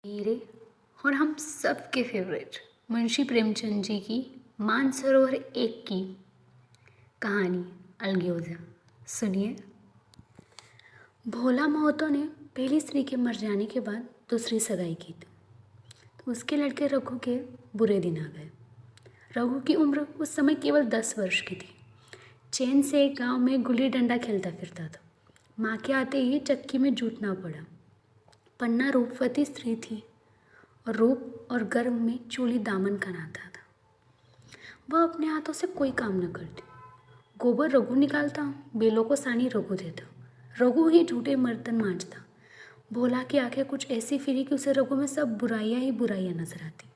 मेरे और हम सब के फेवरेट मुंशी प्रेमचंद जी की मानसरोवर एक की कहानी अलगोजा सुनिए। भोला मोहतो ने पहली स्त्री के मर जाने के बाद दूसरी सगाई की थी। तो उसके लड़के रघु के बुरे दिन आ गए। रघु की उम्र उस समय केवल 10 वर्ष की थी। चैन से एक गांव में गुल्ली डंडा खेलता फिरता था। माँ के आते ही चक्की में जूटना पड़ा। पन्ना रूपवती स्त्री थी और रूप और गर्व में चूली दामन का नाता था। वह अपने हाथों से कोई काम न करती। गोबर रघु निकालता, बेलों को सानी रघु देता, रघु ही झूठे बर्तन मांजता। भोला की आंखें कुछ ऐसी फिरी कि उसे रघु में सब बुराइयां ही बुराइयां नजर आती।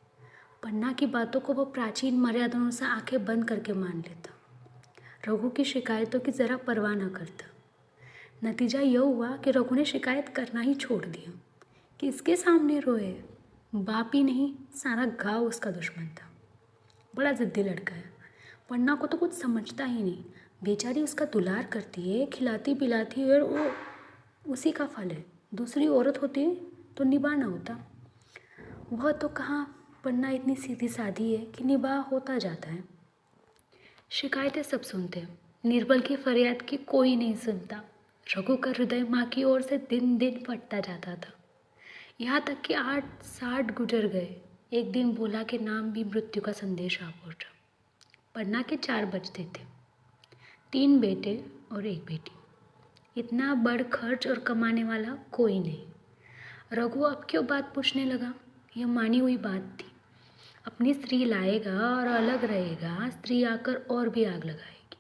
पन्ना की बातों को वह प्राचीन मर्यादाओं से आंखें बंद करके मान लेता। रघु की शिकायतों की जरा परवाह न करता। नतीजा यह हुआ कि रघु ने शिकायत करना ही छोड़ दिया। किसके सामने रोए? बाप ही नहीं, सारा गांव उसका दुश्मन था। बड़ा जिद्दी लड़का है। पन्ना को तो कुछ समझता ही नहीं। बेचारी उसका दुलार करती है, खिलाती पिलाती है, और वो उसी का फल है। दूसरी औरत होती तो निभा न होता। वह तो कहाँ, पन्ना इतनी सीधी साधी है कि निभा होता जाता है। शिकायतें सब सुनते हैं, निर्बल की फरियाद की कोई नहीं सुनता। रघु का हृदय माँ की ओर से दिन दिन फटता जाता था। यहाँ तक कि 8-60 गुजर गए। एक दिन भोला के नाम भी मृत्यु का संदेश आ पहुंचा। पन्ना के 4 बच्चे थे, 3 बेटे और 1 बेटी। इतना बड़ खर्च और कमाने वाला कोई नहीं। रघु अब क्यों बात पूछने लगा? यह मानी हुई बात थी। अपनी स्त्री लाएगा और अलग रहेगा, स्त्री आकर और भी आग लगाएगी।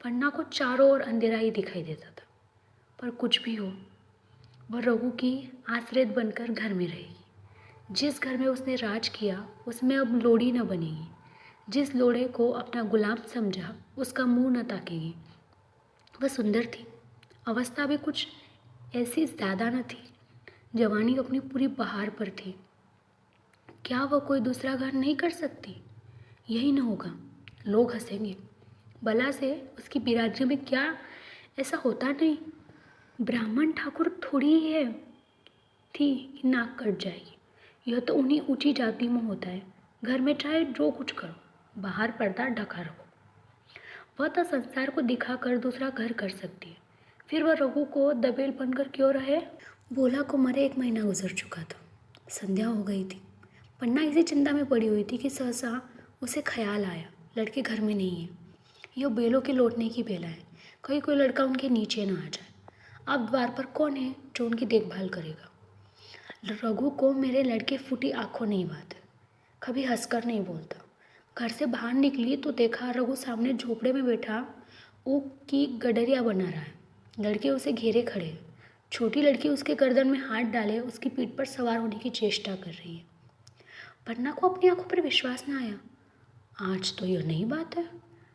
पन्ना को चारों ओर अंधेरा ही दिखाई देता था। पर कुछ भी हो, वह रघु की आश्रित बनकर घर में रहेगी। जिस घर में उसने राज किया उसमें अब लोड़ी न बनेगी। जिस लोड़े को अपना गुलाम समझा उसका मुंह न ताकेगी। वह सुंदर थी, अवस्था भी कुछ ऐसी ज़्यादा न थी। जवानी अपनी पूरी बहार पर थी। क्या वह कोई दूसरा घर नहीं कर सकती? यही न होगा, लोग हंसेंगे। भला से उसकी बिरादरी में क्या ऐसा होता नहीं? ब्राह्मण ठाकुर थोड़ी ही है थी कि नाक कट जाएगी। यह तो उन्हीं ऊंची जाति में होता है। घर में चाहे जो कुछ करो, बाहर पर्दा ढका रखो। वह तो संसार को दिखाकर दूसरा घर कर सकती है। फिर वह रघु को दबेल बनकर क्यों रहे? भोला को मरे 1 महीना गुजर चुका था। संध्या हो गई थी। पन्ना इसी चिंता में पड़ी हुई थी कि सहसा उसे ख्याल आया, लड़के घर में नहीं है। यह बेलों के लौटने की बेला है। कहीं कोई लड़का उनके नीचे ना आ जाए। अब द्वार पर कौन है जो उनकी देखभाल करेगा? रघु को मेरे लड़के फूटी आंखों नहीं बात है। कभी हंसकर नहीं बोलता। घर से बाहर निकली तो देखा रघु सामने झोपड़े में बैठा ऊख की गडरिया बना रहा है। लड़के उसे घेरे खड़े हैं। छोटी लड़की उसके गर्दन में हाथ डाले उसकी पीठ पर सवार होने की चेष्टा कर रही है। पन्ना को अपनी आंखों पर विश्वास न आया। आज तो यह नई बात है।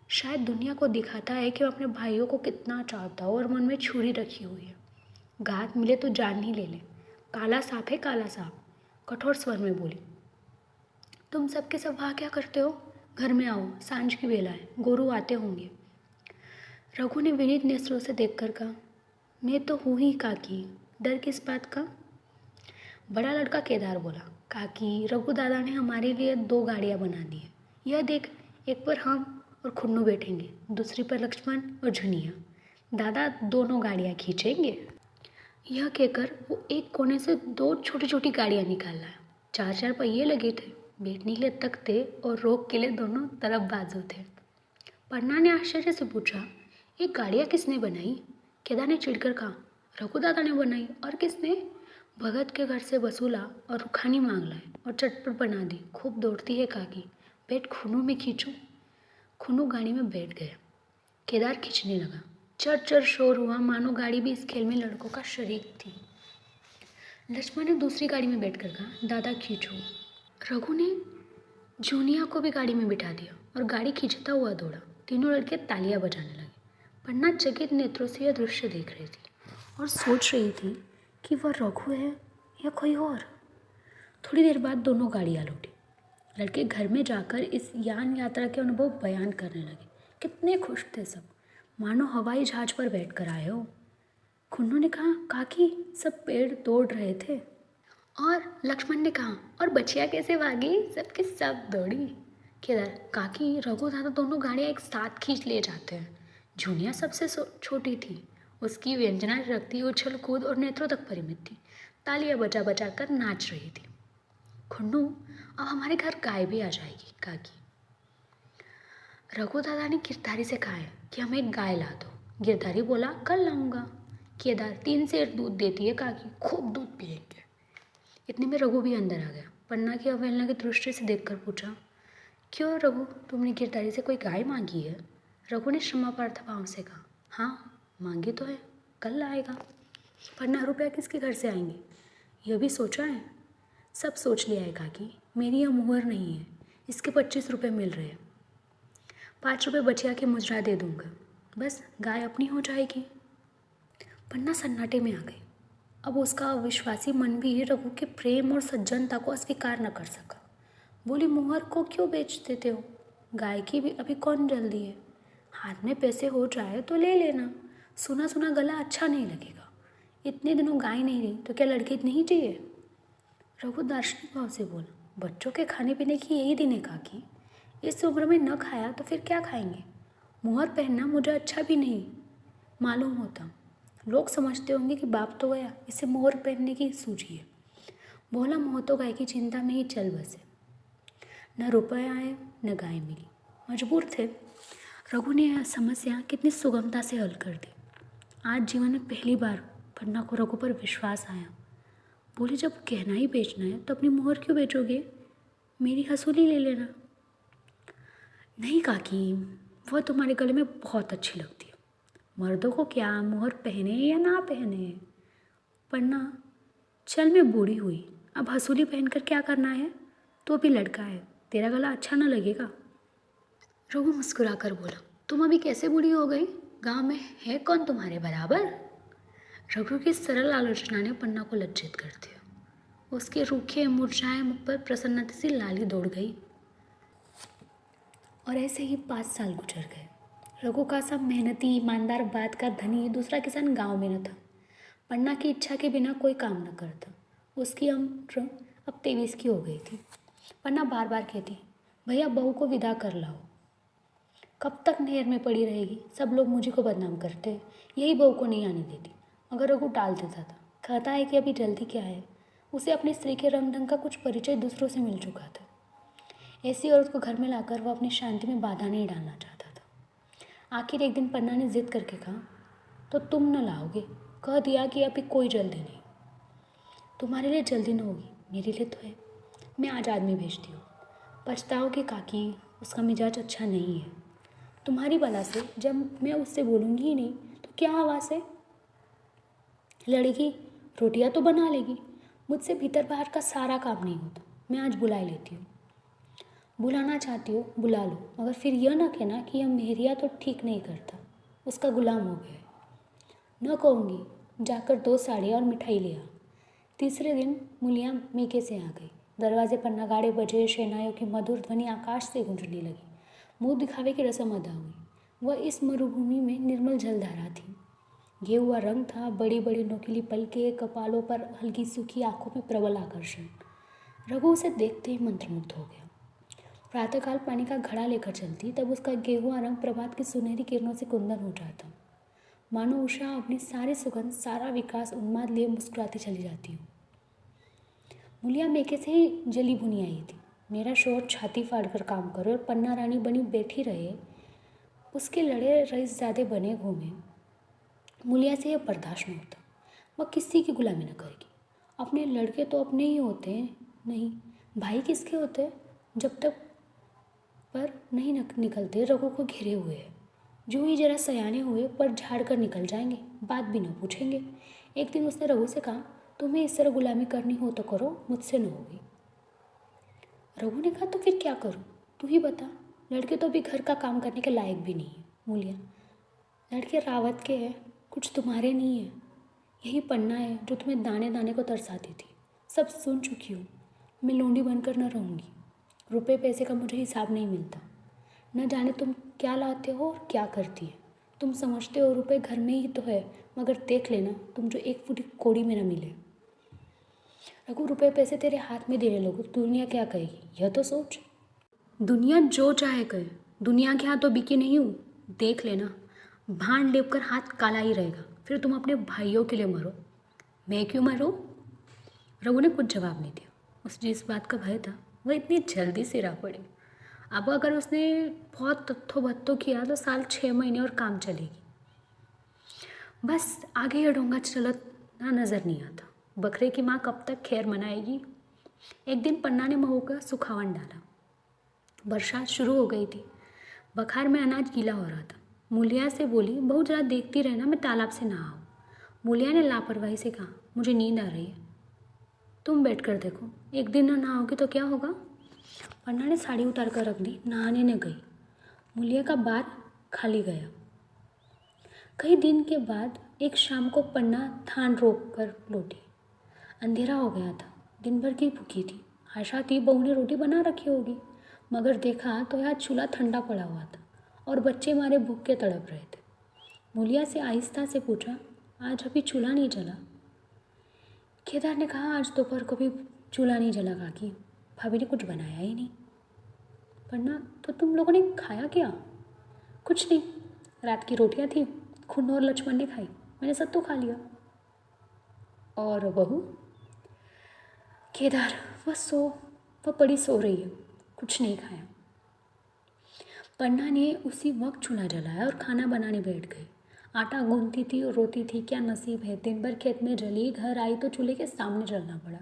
शायद दुनिया को दिखाता है कि वह अपने भाइयों को कितना चाहता हो और मन में छुरी रखी हुई है। घात मिले तो जान ही ले ले। काला सांप है काला सांप, कठोर स्वर में बोली। तुम सबके सब वहाँ क्या करते हो? घर में आओ, सांझ की बेला है, गोरू आते होंगे। रघु ने विनीत नेत्रों से देखकर कहा, मैं तो हूँ ही काकी, डर किस बात का? बड़ा लड़का केदार बोला, काकी रघु दादा ने हमारे लिए 2 गाड़ियाँ बना दी है। यह देख, एक पर हम और खुन्नू बैठेंगे, दूसरी पर लक्ष्मण और झुनिया। दादा दोनों गाड़ियाँ खींचेंगे। यह कहकर वो एक कोने से 2 छोटी छोटी गाड़ियाँ निकाल लाया। 4-4 पहिए लगे थे, बैठने के लिए तख्ते और रोक के लिए दोनों तरफ बाजू थे। पन्ना ने आश्चर्य से पूछा, ये गाड़ियाँ किसने बनाई? केदार ने चिढ़कर कहा, रघु दादा ने बनाई। और किसने? भगत के घर से वसूला और रुखानी मांग लाए और चटपट बना दी। खूब दौड़ती है काकी, बैठ खुनू में खींचूं। खुनू गाड़ी में बैठ गया। केदार खींचने लगा। चर चर शोर हुआ, मानो गाड़ी भी इस खेल में लड़कों का शरीक थी। लक्ष्मण ने दूसरी गाड़ी में बैठकर कहा, दादा खींचो। रघु ने जूनिया को भी गाड़ी में बिठा दिया और गाड़ी खींचता हुआ दौड़ा। तीनों लड़के तालियां बजाने लगे। पन्ना चकित नेत्रों से यह दृश्य देख रही थी और सोच रही थी कि वह रघु है या कोई और। थोड़ी देर बाद दोनों गाड़ियाँ लौटी। लड़के घर में जाकर इस यान यात्रा के अनुभव बयान करने लगे। कितने खुश थे सब, मानो हवाई जहाज पर बैठकर आए हो। खुन्नू ने कहा, काकी सब पेड़ तोड़ रहे थे और लक्ष्मण ने कहा, और बछिया कैसे भागी? सबके सब दौड़ी। केदार, काकी, रघु दादा दोनों गाड़ियाँ एक साथ खींच ले जाते हैं। जूनिया सबसे छोटी थी। उसकी व्यंजना रक्ति उछल कूद और नेत्रों तक परिमित थी। तालियां बजा बजा कर नाच रही थी। खुन्नू, अब हमारे घर गाय भी आ जाएगी काकी। रघु दादा ने गिरधारी से कहा है कि हमें एक गाय ला दो। गिरधारी बोला, कल लाऊंगा। केदार, 3 सेर दूध देती है काकी, खूब दूध पिएंगे। इतने में रघु भी अंदर आ गया। पन्ना की अवहेलना की दृष्टि से देखकर पूछा, क्यों रघु, तुमने गिरधारी से कोई गाय मांगी है? रघु ने क्षमापार्थ भाव से कहा, हाँ मांगी तो है, कल लाएगा। पन्ना, रुपया किसके घर से आएंगे? यह भी सोचा है? सब सोच लिया है काकी, मेरी यह मुहर नहीं है। इसके 25 रुपये मिल रहे हैं। 5 रुपये बचिया के मुजरा दे दूंगा, बस गाय अपनी हो जाएगी। पन्ना सन्नाटे में आ गई। अब उसका अविश्वासी मन भी रघु के प्रेम और सज्जनता को अस्वीकार न कर सका। बोली, मुहर को क्यों बेच देते हो? गाय की भी अभी कौन जल्दी है? हाथ में पैसे हो जाए तो ले लेना। सुना सुना गला अच्छा नहीं लगेगा। इतने दिनों गाय नहीं रही तो क्या लड़की नहीं चाहिए? रघु दार्शनिक भाव से बोला, बच्चों के खाने पीने की यही दिन है काकी। इस उम्र में न खाया तो फिर क्या खाएंगे? मुहर पहनना मुझे अच्छा भी नहीं मालूम होता। लोग समझते होंगे कि बाप तो गया, इसे मोहर पहनने की सूझी है। बोला, मोह तो गाय की चिंता में ही चल बसे। न रुपये आए न गाय मिली, मजबूर थे। रघु ने यह समस्या कितनी सुगमता से हल कर दी। आज जीवन में पहली बार पन्ना को रघु पर विश्वास आया। बोली, जब गहना ही बेचना है तो अपनी मोहर क्यों बेचोगे? मेरी हसूली ले लेना। नहीं काकी, वह तुम्हारे गले में बहुत अच्छी लगती है। मर्दों को क्या मोहर पहने या ना पहने? पन्ना, चल मैं बूढ़ी हुई, अब हसूली पहनकर क्या करना है? तो अभी लड़का है, तेरा गला अच्छा ना लगेगा। रघु मुस्कुराकर बोला, तुम अभी कैसे बूढ़ी हो गई? गांव में है कौन तुम्हारे बराबर? रघु की सरल आलोचना ने पन्ना को लज्जित कर दिया। उसके रूखे मुरझाए मुख पर प्रसन्नता से लाली दौड़ गई। और ऐसे ही 5 साल गुजर गए। रघु का सा मेहनती ईमानदार बात का धनी दूसरा किसान गांव में न था। पन्ना की इच्छा के बिना कोई काम न करता। उसकी उम्र अब 23 की हो गई थी। पन्ना बार बार कहती, भैया बहू को विदा कर लाओ। कब तक नहर में पड़ी रहेगी? सब लोग मुझे को बदनाम करते हैं, यही बहू को नहीं आने देती। मगर रघु टाल देता था। कहता है कि अभी जल्दी क्या है, उसे अपनी स्त्री के रंग ढंग का कुछ परिचय दूसरों से मिल चुका था। ऐसी औरत को घर में लाकर वह अपनी शांति में बाधा नहीं डालना चाहता था। आखिर एक दिन पन्ना ने जिद करके कहा, तो तुम न लाओगे? कह दिया कि अभी कोई जल्दी नहीं। तुम्हारे लिए जल्दी न होगी, मेरे लिए तो है। मैं आज आदमी भेजती हूँ। पछताओगे काकी, उसका मिजाज अच्छा नहीं है। तुम्हारी बला से जब मैं उससे बोलूँगी ही नहीं तो क्या आवाज़ है? लड़की रोटियां तो बना लेगी, मुझसे भीतर बाहर का सारा काम नहीं होता। मैं आज बुला लेती हूँ। बुलाना चाहती हो बुला लो, मगर फिर यह ना कहना कि यह मेहरिया तो ठीक नहीं करता, उसका गुलाम हो गया है। न कहूँगी, जाकर 2 साड़ियाँ और मिठाई ले आ। तीसरे दिन मुलिया मीके से आ गई। दरवाजे पर नगाड़े बजे, शहनाइयों की मधुर ध्वनि आकाश से गूंजने लगी। मुँह दिखावे की रस्म अदा हुई। वह इस मरुभूमि में निर्मल जलधारा थी। ये हुआ रंग था, बड़ी बड़ी नोकीली पलके, कपालों पर हल्की सूखी आंखों में प्रबल आकर्षण। रघु उसे देखते ही मंत्रमुग्ध हो गया। प्रातःकाल पानी का घड़ा लेकर चलती, तब उसका गेहुआ रंग प्रभात की सुनहरी किरणों से कुंदन हो जाता। मानो उषा अपनी सारी सुगंध, सारा विकास उन्माद लिए मुस्कुराती चली जाती हूँ। मुलिया मेके से ही जली भुनी आई थी। मेरा शोर छाती फाड़कर काम करे और पन्ना रानी बनी बैठी रहे, उसके लड़े रईसजादे बने घूमे। मुलिया से यह बर्दाश्त न होता। वह किसी की गुलामी न करेगी। अपने लड़के तो अपने ही होते हैं, नहीं भाई किसके होते हैं? जब तक पर नहीं निकलते रघु को घिरे हुए हैं। जो ही जरा सयाने हुए पर झाड़ कर निकल जाएंगे, बात भी न पूछेंगे। एक दिन उसने रघु से कहा, तुम्हें इस तरह गुलामी करनी हो तो करो, मुझसे न होगी। रघु ने कहा, तो फिर क्या करूं? तू ही बता। लड़के तो अभी घर का काम करने के लायक भी नहीं है। मूलिया, लड़के रावत के हैं, कुछ तुम्हारे नहीं है। यही पन्ना है जो तुम्हें दाने दाने को तरसाती थी। सब सुन चुकी हूँ। मैं लोंडी बनकर न रहूँगी। रुपए पैसे का मुझे हिसाब नहीं मिलता। न जाने तुम क्या लाते हो और क्या करती है। तुम समझते हो रुपए घर में ही तो है, मगर देख लेना तुम जो 1 फुट की कौड़ी में न मिले। रघु, रुपए पैसे तेरे हाथ में दे रहे लोगों, दुनिया क्या कहेगी यह तो सोच। दुनिया जो चाहे कहे, दुनिया के हाथ तो बिकी नहीं हूँ, देख लेना। भांड लेपकर हाथ काला ही रहेगा, फिर तुम अपने भाइयों के लिए मरो, मैं क्यों मरूं? रघु ने कुछ जवाब नहीं दिया। उसे जिस बात का भय था वह इतनी जल्दी से रह पड़ी। अब अगर उसने बहुत तत्थो भत्तो किया तो साल 6 महीने और काम चलेगी। बस आगे यह डोंगा चलना नज़र नहीं आता। बकरे की माँ कब तक खैर मनाएगी। एक दिन पन्ना ने महू का सुखावन डाला। बरसात शुरू हो गई थी। बखार में अनाज गीला हो रहा था। मूलिया से बोली, बहू जरा देखती रहना, मैं तालाब से नहा आऊँ। मूलिया ने लापरवाही से कहा, मुझे नींद आ रही है, तुम बैठ कर देखो, एक दिन न नहाओगी तो क्या होगा। पन्ना ने साड़ी उतार कर रख दी, नहाने ने गई। मूलिया का बार खाली गया। कई दिन के बाद एक शाम को पन्ना थान रोक कर लौटी। अंधेरा हो गया था। दिन भर की भूखी थी। आशा थी बहू ने रोटी बना रखी होगी, मगर देखा तो यहाँ चूल्हा ठंडा पड़ा हुआ था और बच्चे मारे भूख के तड़प रहे थे। मूलिया से आहिस्ता से पूछा, आज अभी चूल्हा नहीं जला? केदार ने कहा, आज दोपहर को भी चूल्हा नहीं जला काकी, भाभी ने कुछ बनाया ही नहीं। पन्ना, तो तुम लोगों ने खाया क्या? कुछ नहीं, रात की रोटियां थी, खुन्न और लक्ष्मण ने खाई, मैंने सब तो खा लिया। और बहू? केदार, वह पड़ी सो रही है, कुछ नहीं खाया। पन्ना ने उसी वक्त चूल्हा जलाया और खाना बनाने बैठ गई। आटा गूंथती थी और रोती थी, क्या नसीब है, दिन भर खेत में जली, घर आई तो चूल्हे के सामने जलना पड़ा।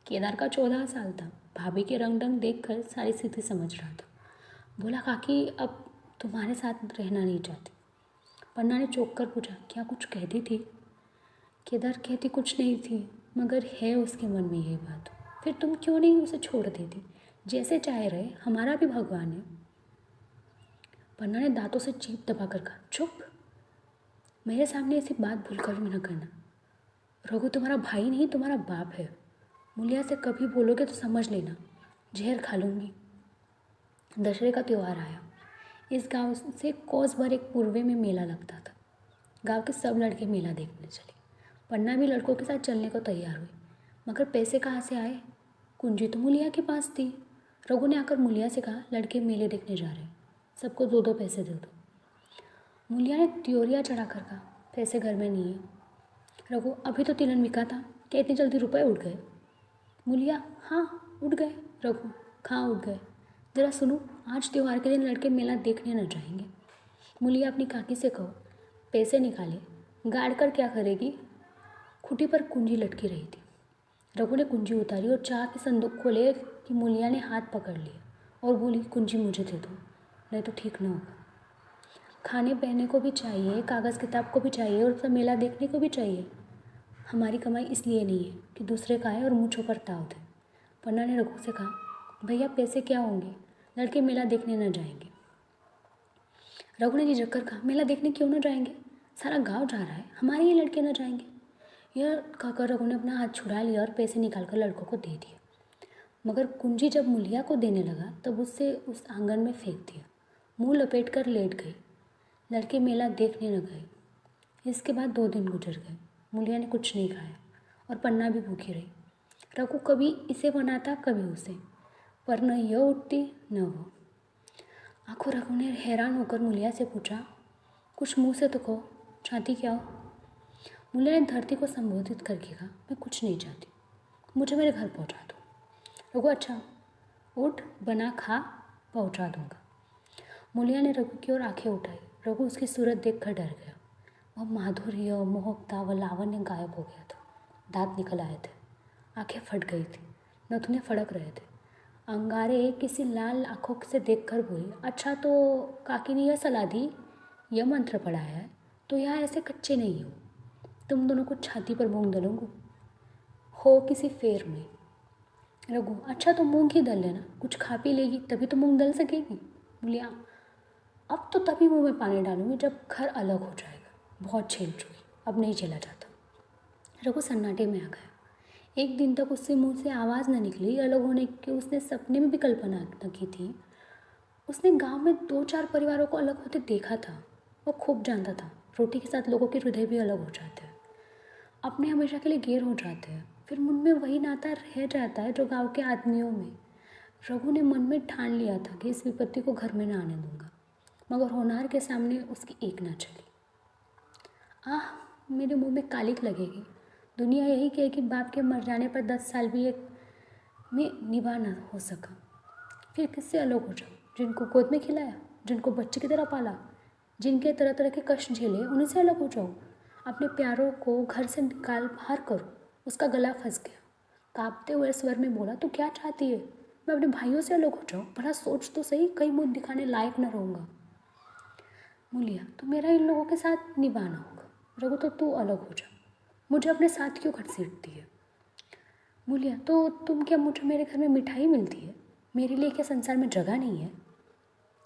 केदार का 14 साल था। भाभी के रंग ढंग देख कर सारी स्थिति समझ रहा था। बोला, काकी अब तुम्हारे साथ रहना नहीं चाहती। पन्ना ने चौंक कर पूछा, क्या कुछ कहती थी? केदार, कहती कुछ नहीं थी, मगर है उसके मन में यही बात। फिर तुम क्यों नहीं उसे छोड़ देती? जैसे चाहे रहे, हमारा भी भगवान है। पन्ना ने दांतों से जीभ दबाकर कहा, चुप, मेरे सामने ऐसी बात भूलकर भी न करना। रघु तुम्हारा भाई नहीं, तुम्हारा बाप है। मूलिया से कभी बोलोगे तो समझ लेना, जहर खा लूँगी। दशहरे का त्यौहार आया। इस गांव से कोस भर एक पूर्वे में मेला लगता था। गांव के सब लड़के मेला देखने चले। पन्ना भी लड़कों के साथ चलने को तैयार हुई, मगर पैसे कहाँ से आए? कुंजी तो मूलिया के पास थी। रघु ने आकर मूलिया से कहा, लड़के मेले देखने जा रहे हैं, सबको 2-2 पैसे दे दो। मूलिया ने त्योरिया चढ़ाकर कहा, पैसे घर में नहीं है। रघु, अभी तो तिलन बिका था, क्या इतनी जल्दी रुपए उड़ गए? मूलिया, हाँ उड़ गए। रघु, कहाँ उड़ गए? ज़रा सुनो, आज त्योहार के दिन लड़के मेला देखने न जाएंगे। मूलिया, अपनी काकी से कहो पैसे निकाले, गाड़ कर क्या करेगी? खूंटी पर कुंजी लटकी रही थी। रघु ने कुंजी उतारी और चाह के संदूक खोले कि मूलिया ने हाथ पकड़ लिया और बोली, कुंजी मुझे दे दो, नहीं तो ठीक न होगा। खाने पहनने को भी चाहिए, कागज़ किताब को भी चाहिए और सब मेला देखने को भी चाहिए। हमारी कमाई इसलिए नहीं है कि दूसरे का है और मुँह पर ताव दे। पन्ना ने रघु से कहा, भैया पैसे क्या होंगे, लड़के मेला देखने न जाएंगे। रघु ने झिझक कर कहा, मेला देखने क्यों न जाएंगे, सारा गांव जा रहा है, हमारे ये लड़के न जाएंगे। यह कहकर रघु ने अपना हाथ छुड़ा लिया और पैसे निकालकर लड़कों को दे दिए। मगर कुंजी जब मूलिया को देने लगा तब उससे उस आंगन में फेंक दिया। मुंह लपेट कर लेट गई। लड़के मेला देखने न गए। इसके बाद 2 दिन गुजर गए। मूलिया ने कुछ नहीं खाया और पन्ना भी भूखी रही। रघु कभी इसे बनाता कभी उसे, पर न यह उठती न वो। आंखों रघु ने हैरान होकर मूलिया से पूछा, कुछ मुंह से तो कहो, चाहती क्या हो? मूलिया ने धरती को संबोधित करके कहा, मैं कुछ नहीं चाहती, मुझे मेरे घर पहुंचा दो। रघु, अच्छा उठ, बना खा, पहुंचा दूंगा। मूलिया ने रघु की ओर आंखें उठाई। रघु उसकी सूरत देखकर डर गया। वह माधुर्य, मोहकता व लावण्य गायब हो गया था। दांत निकल आए थे, आंखें फट गई थी, नथुने फड़क रहे थे। अंगारे किसी लाल आंखों से देखकर बोली, अच्छा तो काकी ने यह सलाह दी, यह मंत्र पढ़ाया है, तो यहाँ ऐसे कच्चे नहीं हो, तुम दोनों को छाती पर मूंग दलोगे हो किसी फेर में। रघु, अच्छा तो मूंग ही दल लेना, कुछ खा पी लेगी तभी तो मूंग दल सकेगी। मूलिया, अब तो तभी मुंह में पानी डालूंगी जब घर अलग हो जाएगा, बहुत झेल चुकी, अब नहीं झेला जाता। रघु सन्नाटे में आ गया। एक दिन तक उससे मुंह से आवाज़ न निकली। अलग होने की उसने सपने में भी कल्पना न की थी। उसने गांव में 2-4 परिवारों को अलग होते देखा था। वो खूब जानता था, रोटी के साथ लोगों के हृदय भी अलग हो जाते हैं, अपने हमेशा के लिए गैर हो जाते हैं, फिर मन में वही नाता रह जाता है जो गांव के आदमियों में। रघु ने मन में ठान लिया था कि इस विपत्ति को घर में ना आने दूंगा, मगर होनहार के सामने उसकी एक ना चली। आह, मेरे मुंह में कालिक लगेगी। दुनिया यही कहे कि बाप के मर जाने पर 10 साल भी एक में निभा ना हो सका। फिर किससे अलग हो जाऊँ? जिनको गोद में खिलाया, जिनको बच्चे की तरह पाला, जिनके तरह तरह के कष्ट झेले, उन्हीं से अलग हो जाऊँ। अपने प्यारों को घर से निकाल बाहर करूँ। उसका गला फंस गया। कांपते हुए स्वर में बोला, तू क्या चाहती है? मैं अपने भाइयों से अलग हो जाऊँ? भला सोच तो सही, कहीं मुँह दिखाने लायक न रहूँगा। मूलिया, तो मेरा इन लोगों के साथ निभाना होगा। रघु, तो तू अलग हो जा। मुझे अपने साथ क्यों घसीटती है? मूलिया, तो तुम क्या, मुझे मेरे घर में मिठाई मिलती है? मेरे लिए क्या संसार में जगह नहीं है?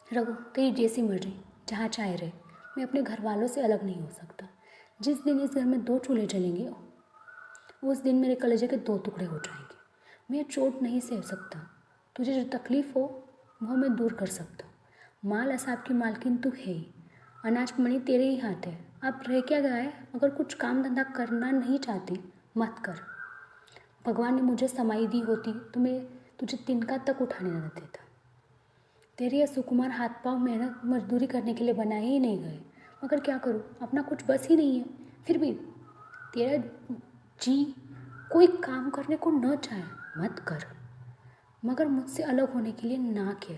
रघु, तेरी जैसी मर्जी, जहाँ चाहे रहे। मैं अपने घर वालों से अलग नहीं हो सकता। जिस दिन इस घर में 2 चूल्हे जलेंगे उस दिन मेरे कलेजे के 2 टुकड़े हो जाएंगे। मैं चोट नहीं सह सकता। तुझे जो तकलीफ़ हो वह मैं दूर कर सकता हूँ। माल असाब की मालकिन तू है ही। अनाज मणि तेरे ही हाथ है। अब रह क्या गया है? अगर कुछ काम धंधा करना नहीं चाहती मत कर। भगवान ने मुझे समाई दी होती तो मैं तुझे तिनका तक उठाने न देता। तेरे ये सुकुमार हाथ पाँव मेहनत मजदूरी करने के लिए बनाए ही नहीं गए, मगर क्या करूँ, अपना कुछ बस ही नहीं है। फिर भी तेरा जी कोई काम करने को न चाहे मत कर, मगर मुझसे अलग होने के लिए ना कह।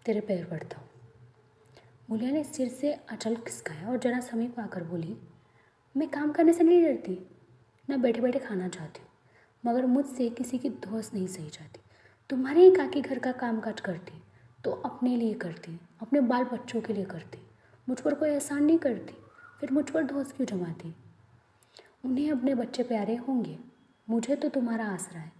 तेरे पैर पड़ता हूँ। मूलिया ने सिर से अचल खिसकाया और जरा समीप आकर बोली, मैं काम करने से नहीं डरती, न बैठे बैठे खाना चाहती हूँ, मगर मुझसे किसी की धौंस नहीं सही जाती। तुम्हारे ही काकी घर का कामकाज करती तो अपने लिए करती, अपने बाल बच्चों के लिए करती, मुझ पर कोई एहसान नहीं करती, फिर मुझ पर धौंस क्यों जमाती? उन्हें अपने बच्चे प्यारे होंगे, मुझे तो तुम्हारा आसरा है।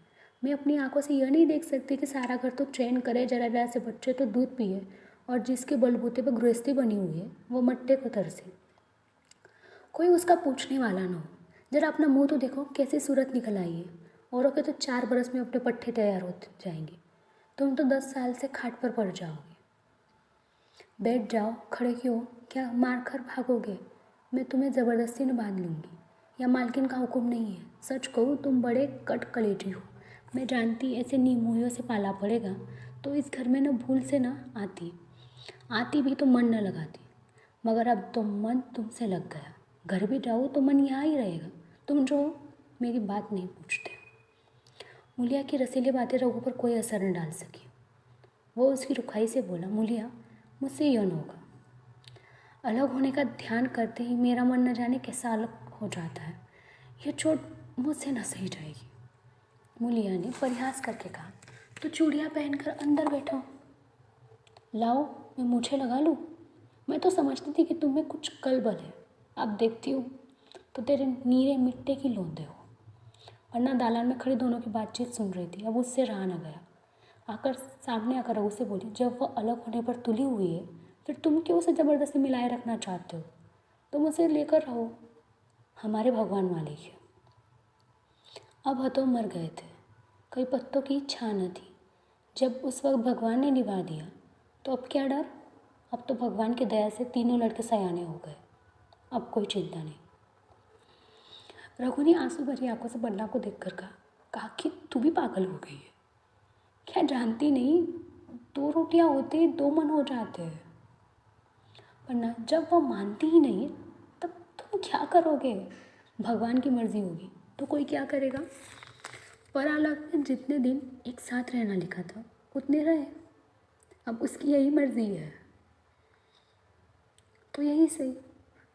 मैं अपनी आंखों से यह नहीं देख सकती कि सारा घर तो चैन करे, जरा जरा से बच्चे तो दूध पिए, और जिसके बलबूते पर गृहस्थी बनी हुई है वो मट्टे को तरसे, कोई उसका पूछने वाला ना हो। जरा अपना मुंह तो देखो, कैसी सूरत निकल आई है। औरों के तो 4 बरस में अपने पट्टे तैयार हो जाएंगे, तुम तो 10 साल से खाट पर पड़ जाओगे। बैठ जाओ, खड़े क्यों? क्या मार कर भागोगे? मैं तुम्हें ज़बरदस्ती न बांध लूँगी, या मालकिन का हुक्म नहीं है। सच कहूँ, तुम बड़े कट कलेजी हो। मैं जानती ऐसे नीमोहियों से पाला पड़ेगा तो इस घर में न भूल से न आती भी तो मन न लगाती, मगर अब तो मन तुमसे लग गया। घर भी जाओ तो मन यहाँ ही रहेगा। तुम जो मेरी बात नहीं पूछते। मूलिया की रसीली बातें रघु पर कोई असर न डाल सकी। वो उसकी रुखाई से बोला, मूलिया, मुझसे यौन होगा। अलग होने का ध्यान करते ही मेरा मन न जाने कैसा अलग हो जाता है। यह चोट मुझसे न सही जाएगी। मूलिया ने परिहास करके कहा, तो चूड़ियाँ पहनकर अंदर बैठो। लाओ, मैं मूछें लगा लूँ। मैं तो समझती थी कि तुम्हें कुछ कल बल है, अब देखती हूँ तो तेरे नीरे मिट्टी की लौंदे हो। वरना दालान में खड़ी दोनों की बातचीत सुन रही थी, अब उससे रहा न गया। सामने आकर रघु से बोली, जब वह अलग होने पर तुली हुई है फिर तुम क्यों उसे ज़बरदस्ती मिलाए रखना चाहते हो? तुम उसे लेकर रहो, हमारे भगवान मालिक है। अब हतो मर गए थे, कई पत्तों की छा न थी। जब उस वक्त भगवान ने निभा दिया तो अब क्या डर? अब तो भगवान की दया से तीनों लड़के सयाने हो गए, अब कोई चिंता नहीं। रघु ने आंसू भरी आंखों से बन्ना को देखकर कहा कि तू भी पागल हो गई है क्या? जानती नहीं, 2 रोटियां होते 2 मन हो जाते हैं। वरना जब वह मानती ही नहीं तब तुम क्या करोगे? भगवान की मर्जी होगी तो कोई क्या करेगा? पर अलग में जितने दिन एक साथ रहना लिखा था उतने रहे, अब उसकी यही मर्जी है तो यही सही।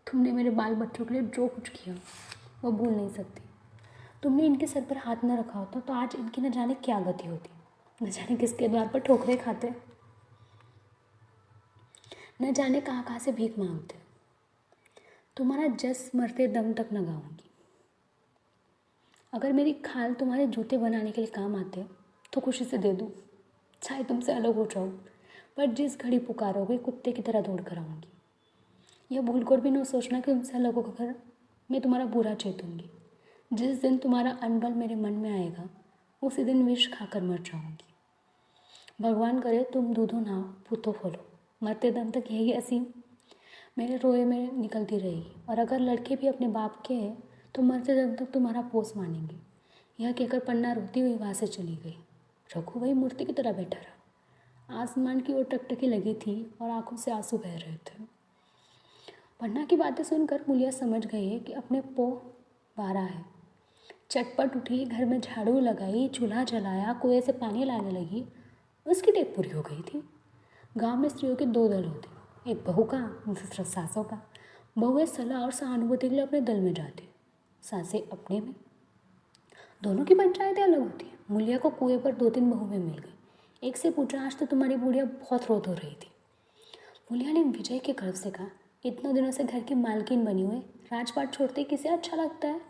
तुमने मेरे बाल बच्चों के लिए जो कुछ किया वो भूल नहीं सकती। तुमने इनके सर पर हाथ न रखा होता तो आज इनकी न जाने क्या गति होती, न जाने किसके द्वार पर ठोकरे खाते, न जाने कहाँ कहाँ से भीख मांगते। तुम्हारा जस मरते दम तक न गाऊंगी। अगर मेरी खाल तुम्हारे जूते बनाने के लिए काम आते तो खुशी से दे दूँ, चाहे तुमसे अलग हो जाऊँ, पर जिस घड़ी पुकारोगे कुत्ते की तरह दौड़ कर आऊँगी। यह भूल कर भी न सोचना कि तुमसे अलग होकर मैं तुम्हारा बुरा चेतूँगी। जिस दिन तुम्हारा अनबल मेरे मन में आएगा उसी दिन विष खाकर मर जाऊँगी। भगवान करे तुम दूधो नाओ पूतो फलो, मरते दम तक यही असीम मेरे रोए में निकलती रहेगी। और अगर लड़के भी अपने बाप के हैं तो मरते दम तक तुम्हारा पोस मानेंगे। यह कहकर पन्ना रोती हुई वहाँ से चली गई। रघु वही मूर्ति की तरह बैठा रहा। आसमान की ओर टकटकी लगी थी और आंखों से आंसू बह रहे थे। पन्ना की बातें सुनकर मूलिया समझ गई है कि अपने पो वारा है। चटपट उठी, घर में झाड़ू लगाई, चूल्हा जलाया, कुएं से पानी लाने लगी। उसकी टेक पूरी हो गई थी। गांव में स्त्रियों के दो दल होते, एक बहू का, दूसरा सासों का। बहुएं सलाह और सहानुभूति के लिए अपने दल में जाती, सासें अपने में। दोनों की पंचायतें अलग होती हैं। मूलिया को कुएं पर 2-3 बहुएं मिल गई। एक से पूछा, आज तो तुम्हारी बुढ़िया बहुत रोत हो रही थी। मूलिया ने विजय के गर्व से कहा, इतने दिनों से घर की मालकिन बनी हुई, राजपाट छोड़ते किसे अच्छा लगता है।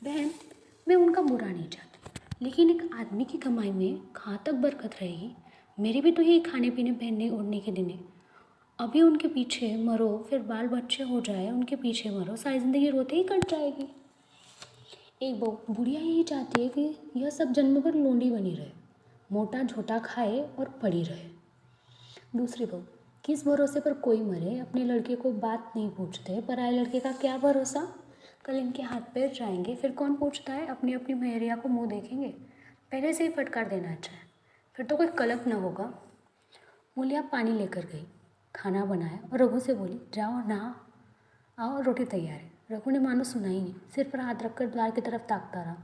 बहन, मैं उनका बुरा नहीं चाहती, लेकिन एक आदमी की कमाई में कहाँ तक बरकत रहेगी। मेरे भी तो यही खाने पीने पहनने ओढ़ने के दिन है। अभी उनके पीछे मरो, फिर बाल बच्चे हो जाए, उनके पीछे मरो, सारी ज़िंदगी रोते ही कट जाएगी। एक बुढ़िया यही चाहती है कि यह सब जन्म भर लोंडी बनी रहे, मोटा झोटा खाए और पड़ी रहे। दूसरी बहू, किस भरोसे पर कोई मरे, अपने लड़के को बात नहीं पूछते, पराए लड़के का क्या भरोसा, कल इनके हाथ पैर जाएंगे, फिर कौन पूछता है। अपनी अपनी मेहरिया को मुँह देखेंगे। पहले से ही फटकार देना अच्छा है, फिर तो कोई कलंक न होगा। मूलिया पानी लेकर गई, खाना बनाया और रघु से बोली, जाओ नहा आओ, रोटी तैयार है। रघु ने मानो सुना ही नहीं, सिर पर हाथ रखकर द्वार की तरफ ताकता रहा।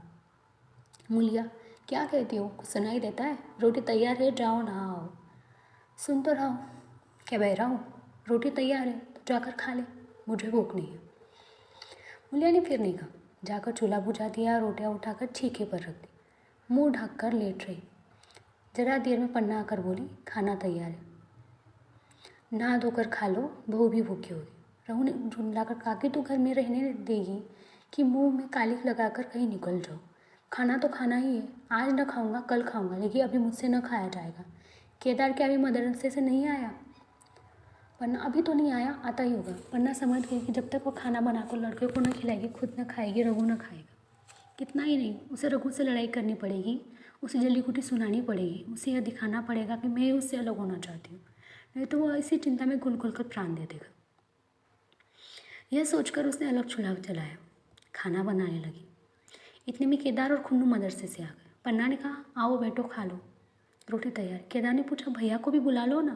मूलिया, क्या कहती हो, कुछ सुनाई देता है? रोटी तैयार है, जाओ नहा आओ। सुन तो रहा हूँ, क्या बह रहा हूँ? रोटी तैयार है तो जाकर खा ले, मुझे भूख नहीं है। मूलिया ने फिर नहीं कहा, जाकर चूल्हा बुझा दिया, रोटियाँ उठाकर छीके पर रख दी, मुँह ढक कर लेट रही। जरा देर में पन्ना आकर बोली, खाना तैयार है, नहा धोकर खा लो, बहू भी भूखी होगी। रघु ने झुंझलाकर कहा कि तू घर में रहने देगी कि मुंह में कालिख लगाकर कहीं निकल जाओ। खाना तो खाना ही है, आज न खाऊंगा कल खाऊंगा, लेकिन अभी मुझसे न खाया जाएगा। केदार क्या अभी मदरसे से नहीं आया? पन्ना, अभी तो नहीं आया, आता ही होगा। पन्ना समझ गई कि जब तक वो खाना बनाकर लड़के को न खिलाएगी, खुद न खाएगी, रघु न खाएगा। कितना ही नहीं, उसे रघु से लड़ाई करनी पड़ेगी, उसे जली कुटी सुनानी पड़ेगी, उसे यह दिखाना पड़ेगा कि मैं उससे अलग होना चाहती हूँ, नहीं तो वह इसी चिंता में घुल घुल कर प्राण दे देगा। यह सोचकर उसने अलग चूल्हा जलाया, खाना बनाने लगी। इतने में केदार और खुन्नू मदरसे से आ गए। पन्ना ने कहा, आओ बैठो खा लो, रोटी तैयार। केदार ने पूछा, भैया को भी बुला लो ना।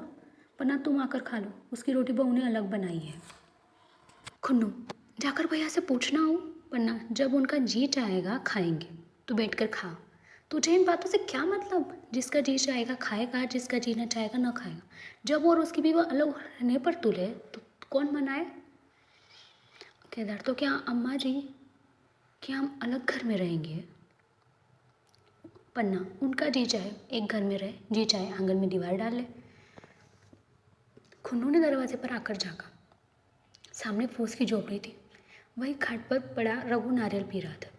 पन्ना, तुम आकर खा लो, उसकी रोटी बहू ने अलग बनाई है। खुन्नू, जाकर भैया से पूछना हो। पन्ना, जब उनका जी चाहेगा खाएंगे, तो बैठकर खा। तुझे इन बातों से क्या मतलब? जिसका जी चाहेगा खाएगा, जिसका जी न चाहेगा न खाएगा। जब और उसकी बीवी अलग रहने पर तुले तो कौन मनाए? केदार, तो क्या अम्मा जी, क्या हम अलग घर में रहेंगे? पन्ना, उनका जी चाहे एक घर में रहे, जी चाहे आंगन में दीवार डाल ले। खुन्नू ने दरवाजे पर आकर झाँका। सामने फूस की झोपड़ी थी, वही खाट पर पड़ा रघु नारियल पी रहा था।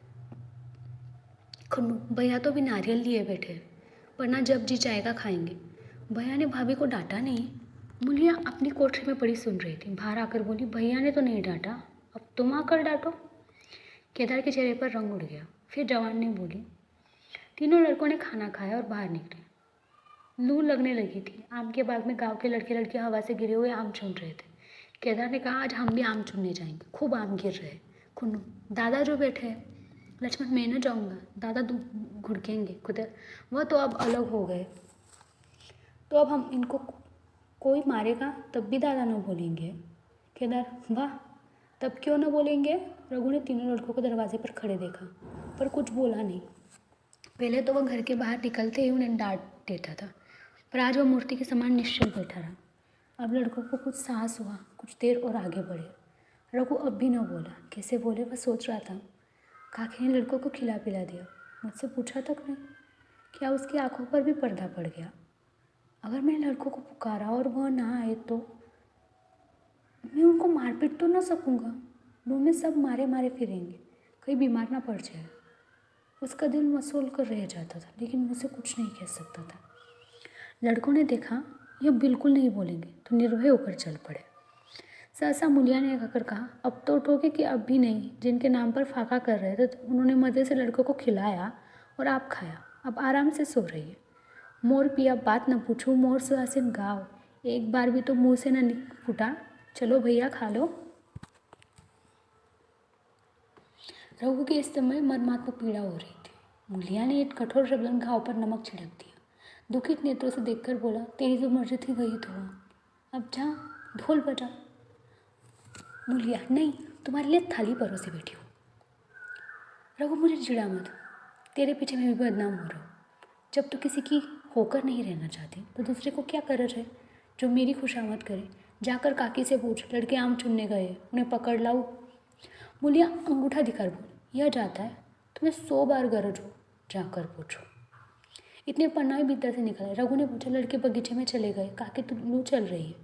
खुन्नू, भैया तो भी नारियल लिए बैठे, वरना जब जी चाहेगा खाएंगे। भैया ने भाभी को डांटा नहीं। मूलिया अपनी कोठरी में पड़ी सुन रही थी, बाहर आकर बोली, भैया ने तो नहीं डांटा, अब तुम आकर डांटो। केदार के चेहरे पर रंग उड़ गया। फिर जवान ने बोली। तीनों लड़कों ने खाना खाया और बाहर निकले। लू लगने लगी थी। आम के बाग में गांव के लड़के लड़कियां हवा से गिरे हुए आम चुन रहे थे। केदार ने कहा, आज हम भी आम चुनने जाएंगे, खूब आम गिर रहे। खुन्नू, दादा जो बैठे हैं। लक्ष्मण, मैं न जाऊँगा, दादा घुड़केंगे खुद, वह तो अब अलग हो गए, तो अब हम इनको कोई मारेगा तब भी दादा न बोलेंगे। केदार, वाह, तब क्यों न बोलेंगे? रघु ने तीनों लड़कों को दरवाजे पर खड़े देखा, पर कुछ बोला नहीं। पहले तो वह घर के बाहर निकलते ही उन्हें डांट देता था, पर आज वह मूर्ति के समान निश्चल बैठा रहा। अब लड़कों को कुछ साहस हुआ, कुछ देर और आगे बढ़े। रघु अब भी न बोला। कैसे बोले वह सोच रहा था। काकी ने लड़कों को खिला पिला दिया, मुझसे पूछा तक नहीं। क्या उसकी आंखों पर भी पर्दा पड़ गया? अगर मैंने लड़कों को पुकारा और वह ना आए तो मैं उनको मारपीट तो ना सकूँगा। मुँह में सब मारे मारे फिरेंगे, कहीं बीमार ना पड़ जाए। उसका दिल मसोल कर रह जाता था, लेकिन मुझसे कुछ नहीं कह सकता था। लड़कों ने देखा यह बिल्कुल नहीं बोलेंगे तो निर्भय होकर चल पड़े। सहसा मूलिया ने आकर कहा, अब तो उठोगे कि अब भी नहीं? जिनके नाम पर फाका कर रहे थे तो उन्होंने मज़े से लड़कों को खिलाया और आप खाया, अब आराम से सो रही है। मोर पिया बात न पूछूं, मोर सुहासिन गाओ, एक बार भी तो मुँह से न फूटा, चलो भैया खा लो। रघु की इस समय मर्मात्मक पीड़ा हो रही थी। मूलिया ने एक कठोर शबनम घाव पर नमक छिड़क दिया। दुखित नेत्रों से देखकर बोला, तेरी जो मर्जी थी वही तो हुआ, अब जा ढोल बजा। मूलिया, नहीं, तुम्हारे लिए थाली परोसे बैठी हूँ। रघु, मुझे चिढ़ा मत, तेरे पीछे मैं भी बदनाम हो रहा हूँ। जब तू किसी की होकर नहीं रहना चाहती तो दूसरे को क्या गरज है जो मेरी खुशामद करे। जाकर काकी से पूछ, लड़के आम चुनने गए, उन्हें पकड़ लाऊं। मूलिया अंगूठा दिखाकर बोली, यह जाता है, तुम्हें 100 बार गरज हो, जाकर पूछो। इतने पन्ना ही भीतर से निकले। रघु ने पूछा, लड़के बगीचे में चले गए, काकी तो लू चल रही है।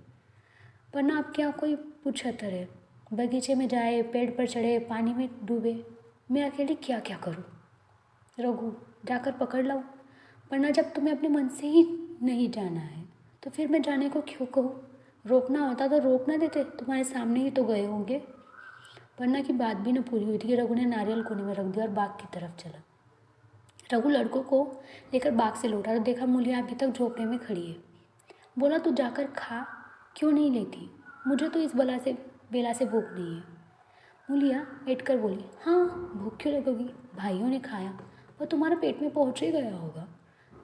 पन्ना, अब क्या कोई पूछतर है, बगीचे में जाए, पेड़ पर चढ़े, पानी में डूबे, मैं अकेली क्या क्या करूँ। रघु, जाकर पकड़ लाऊं। पन्ना, जब तुम्हें अपने मन से ही नहीं जाना है तो फिर मैं जाने को क्यों कहूँ। रोकना होता तो रोक ना देते, तुम्हारे सामने ही तो गए होंगे। पन्ना की बात भी न पूरी हुई थी कि रघु ने नारियल कोने में रख दिया और बाग की तरफ चला। रघु लड़कों को लेकर बाग से लौटा तो देखा मूलिया अभी तक झोपड़े में खड़ी है। बोला, तू जाकर खा क्यों नहीं लेती, मुझे तो इस बेला से भूख नहीं है। मूलिया ऐठ कर बोली, हाँ भूख क्यों लगेगी, भाइयों ने खाया और तुम्हारे पेट में पहुँच ही गया होगा।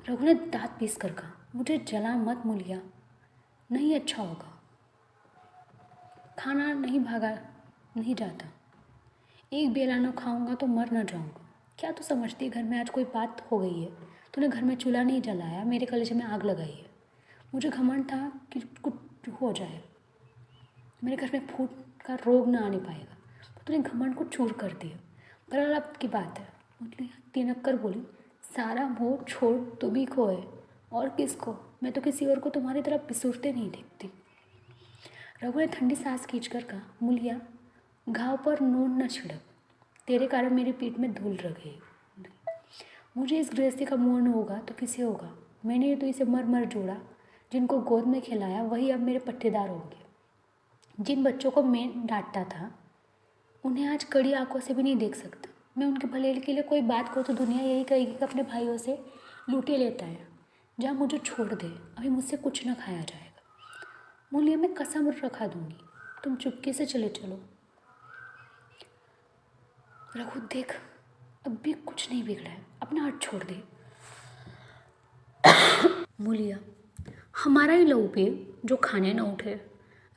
रघु ने दांत पीस कर कहा, मुझे जला मत मूलिया, नहीं अच्छा होगा, खाना नहीं भागा नहीं जाता, एक बेला न खाऊंगा तो मर न जाऊंगा। क्या तू समझती है घर में आज कोई बात हो गई है, तूने घर में चूल्हा नहीं जलाया, मेरे कलेजे में आग लगाई है। मुझे घमंड था कि कुछ हो जाए, मेरे घर में फूट का रोग न आने पाएगा, तो तूने घमंड को चूर कर दिया। पर अब की बात है। मूलिया तिनक कर बोली, सारा मोह छोड़ तू भी खोए, और किसको, मैं तो किसी और को तुम्हारी तरह पिसुरते नहीं देखती। रघु ने ठंडी सांस खींचकर कहा, मूलिया घाव पर नून न छिड़क, तेरे कारण मेरी पीठ में धूल रह गई। मुझे इस गृहस्थी का मोह न होगा तो किसे होगा। मैंने तो इसे मर मर जोड़ा, जिनको गोद में खिलाया वही अब मेरे पट्टेदार होंगे। जिन बच्चों को मैं डांटता था उन्हें आज कड़ी आंखों से भी नहीं देख सकता। मैं उनके भले के लिए कोई बात कहूँ तो दुनिया यही कहेगी कि अपने भाइयों से लूटे लेता है। जहाँ मुझे छोड़ दे, अभी मुझसे कुछ न खाया जाएगा। मूलिया, मैं कसम रखा दूंगी, तुम चुपके से चले चलो। रघु, देख अब भी कुछ नहीं बिगड़ा है, अपना हाथ छोड़ दे। मूलिया, हमारा ही लहू पे जो खाने न उठे।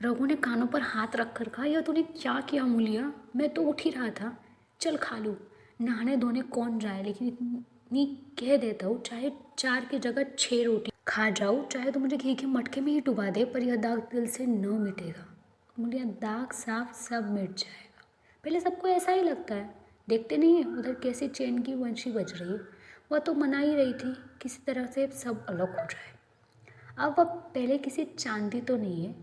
रघु ने कानों पर हाथ रख कर कहा, यह तूने क्या किया मूलिया, मैं तो उठ ही रहा था, चल खा लूँ। नहाने धोने कौन जाए, लेकिन इतनी कह देता हूँ, चाहे 4 की जगह 6 रोटी खा जाऊँ, चाहे तो मुझे घी के मटके में ही डुबा दे, पर यह दाग दिल से न मिटेगा। मूलिया, दाग साफ सब मिट जाएगा, पहले सबको ऐसा ही लगता है, देखते नहीं है उधर कैसे चैन की बंशी बज रही है। वह तो मना ही रही थी किसी तरह से सब अलग हो जाए। अब वह पहले किसी चांदी तो नहीं है,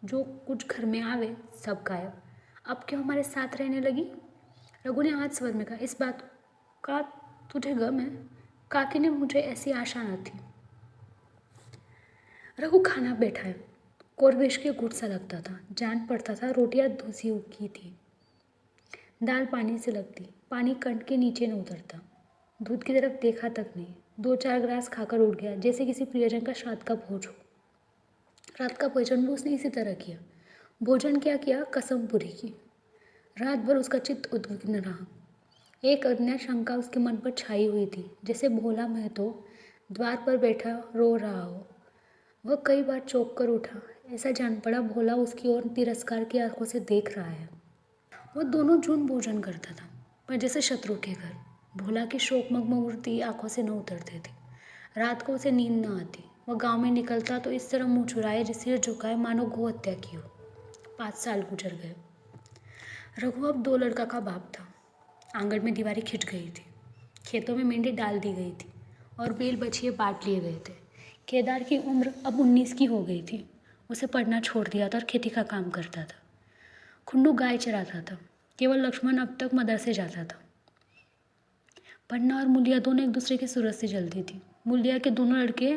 जो कुछ घर में आवे सब गायब। अब क्यों हमारे साथ रहने लगी। रघु ने आज स्वर में कहा, इस बात का तुझे गम है, काकी ने मुझे ऐसी आशा न थी। रघु खाना बैठा है, कोरवेश के घुट सा लगता था, जान पड़ता था रोटियां धुसी उगी थी, दाल पानी से लगती, पानी कंठ के नीचे न उतरता, दूध की तरफ देखा तक नहीं, 2-4 ग्लास खाकर उठ गया जैसे किसी प्रियजन का श्राद्ध का भोज हो। रात का भोजन भी उसने इसी तरह किया। भोजन क्या किया, कसम पूरी की। रात भर उसका चित्त उद्विग्न रहा। एक अज्ञात शंका उसके मन पर छाई हुई थी, जैसे भोला महतो द्वार पर बैठा रो रहा हो। वह कई बार चौंक कर उठा, ऐसा जान पड़ा भोला उसकी ओर तिरस्कार की आंखों से देख रहा है। वह दोनों जून भोजन करता था, पर जैसे शत्रु के घर। भोला की शोकमग्न मूर्ति आंखों से न उतरते थे। रात को उसे नींद न आती। वह गांव में निकलता तो इस तरह मुँह चुराए, जिसे झुकाए मानो गौ हत्या की हो। 5 साल गुजर गए। रघु अब 2 लड़का का बाप था। आंगन में दीवारें खिंच गई थी, खेतों में मेंढी डाल दी गई थी और बेल बछिए बांट लिए गए थे। केदार की उम्र अब 19 की हो गई थी। उसे पढ़ना छोड़ दिया था और खेती का काम करता था। खुंडू गाय चराता था। केवल लक्ष्मण अब तक मदरसे जाता था। पन्ना और मूलिया दोनों एक दूसरे की सूरत से जलती थी। मूलिया के दोनों लड़के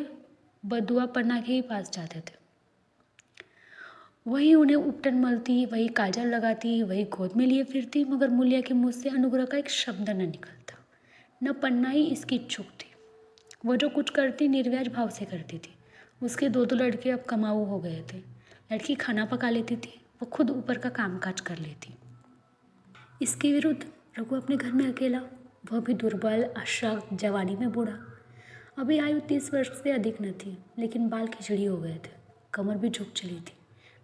बदुआ पन्ना के ही पास जाते थे। वही उन्हें उपटन मलती, वही काजल लगाती, वही गोद में लिए फिरती, मगर मूलिया के मुँह से अनुग्रह का एक शब्द न निकलता। न पन्ना ही इसकी इच्छुक थी। वह जो कुछ करती निर्व्याज भाव से करती थी। उसके 2 लड़के अब कमाऊ हो गए थे। लड़की खाना पका लेती थी, वो खुद ऊपर का कामकाज कर लेती। इसके विरुद्ध रघु अपने घर में अकेला वह भी दुर्बल, अशक्त, जवानी में बूढ़ा। अभी आयु 30 वर्ष से अधिक न थी, लेकिन बाल खिचड़ी हो गए थे, कमर भी झुक चली थी,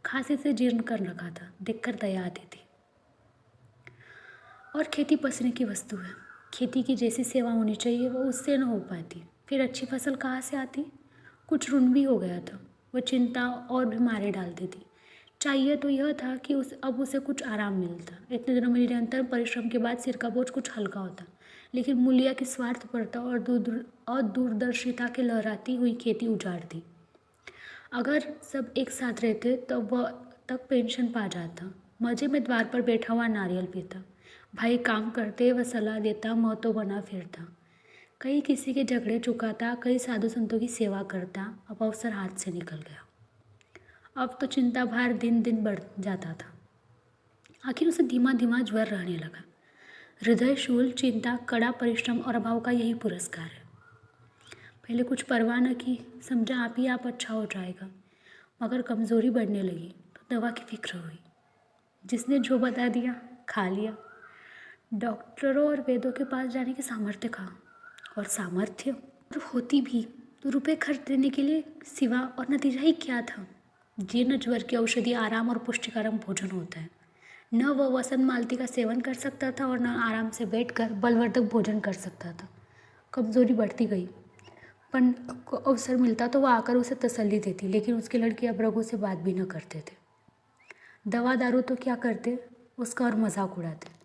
खांसी से जीर्ण कर रखा था। देखकर दया आती थी। और खेती पसीने की वस्तु है। खेती की जैसी सेवा होनी चाहिए वो उससे न हो पाती। फिर अच्छी फसल कहाँ से आती? कुछ ऋण भी हो गया था। वह चिंता और भी मारे डालती थी। चाहिए तो यह था कि अब उसे कुछ आराम मिलता। इतने दिनों में निरंतर परिश्रम के बाद सिर का बोझ कुछ हल्का होता। लेकिन मूलिया की स्वार्थपरता और दूरदर्शिता के लहराती हुई खेती उजाड़ती। अगर सब एक साथ रहते तब वह तक पेंशन पा जाता। मजे में द्वार पर बैठा हुआ नारियल पीता। भाई काम करते, वह सलाह देता, महतो बना फिरता। कहीं किसी के झगड़े चुकाता, कहीं साधु संतों की सेवा करता। अब अवसर हाथ से निकल गया। अब तो चिंता भार दिन दिन बढ़ जाता था। आखिर उसे धीमा धीमा ज्वर रहने लगा। हृदय शूल, चिंता, कड़ा परिश्रम और अभाव का यही पुरस्कार है। पहले कुछ परवाह न की, समझा आप ही आप अच्छा हो जाएगा। मगर कमज़ोरी बढ़ने लगी तो दवा की फिक्र हुई। जिसने जो बता दिया खा लिया। डॉक्टरों और वेदों के पास जाने की सामर्थ्य कहाँ? और सामर्थ्य तो होती भी तो रुपए खर्च देने के लिए सिवा और नतीजा ही क्या था? जीर्ण ज्वर की औषधि आराम और पुष्टिकारक भोजन होता है। न वह वसंत मालती का सेवन कर सकता था और न आराम से बैठकर बलवर्धक भोजन कर सकता था। कमज़ोरी बढ़ती गई। पर को अवसर मिलता तो वह आकर उसे तसल्ली देती, लेकिन उसके लड़के अब रघु से बात भी न करते थे। दवा दारू तो क्या करते, उसका और मजाक उड़ाते।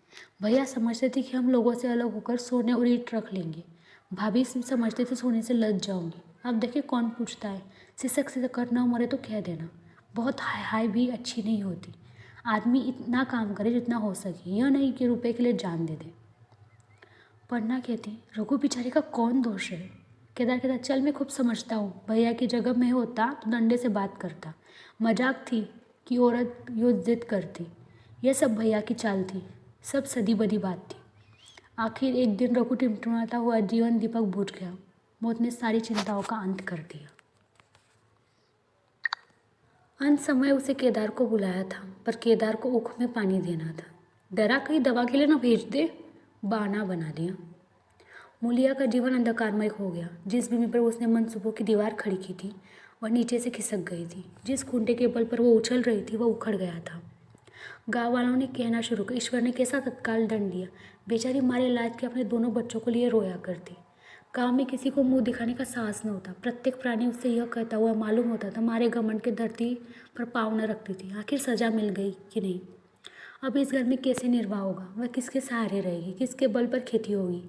भैया समझते थे कि हम लोगों से अलग होकर सोने और ईंट रख लेंगे। भाभी समझते थे सोने से लज जाऊंगी। अब देखिए कौन पूछता है। सिसक सिसक न मरे तो कह देना। बहुत हाय हाय भी अच्छी नहीं होती। आदमी इतना काम करे जितना हो सके, यह नहीं कि रुपए के लिए जान दे दे। पढ़ना कहती, रघु बेचारे का कौन दोष है? केदार कहता, चल मैं खूब समझता हूँ। भैया की जगह मैं होता तो डंडे से बात करता। मजाक थी कि औरत यो जिद करती। यह सब भैया की चाल थी, सब सदी बदी बात थी। आखिर एक दिन रघु टिमटिमाता हुआ जीवन दीपक बुझ गया। मौत ने सारी चिंताओं का अंत कर दिया। अंत समय उसे केदार को बुलाया था, पर केदार को ऊख में पानी देना था। डरा कहीं दवा के लिए न भेज दे, बहाना बना दिया। मूलिया का जीवन अंधकारमय हो गया। जिस भूमि पर उसने मनसूबों की दीवार खड़ी की थी वह नीचे से खिसक गई थी। जिस खूंटे के बल पर वो उछल रही थी वह उखड़ गया था। गाँव वालों ने कहना शुरू किया, ईश्वर ने कैसा तत्काल दंड दिया। बेचारी मारे लाद के अपने दोनों बच्चों को लिए रोया करती। गांव में किसी को मुंह दिखाने का साहस न होता। प्रत्येक प्राणी उससे यह कहता हुआ मालूम होता था, मारे घमंड के धरती पर पाँव न रखती थी। आखिर सजा मिल गई कि नहीं? अब इस घर में कैसे निर्वाह होगा? वह किसके सहारे रहेगी? किसके बल पर खेती होगी?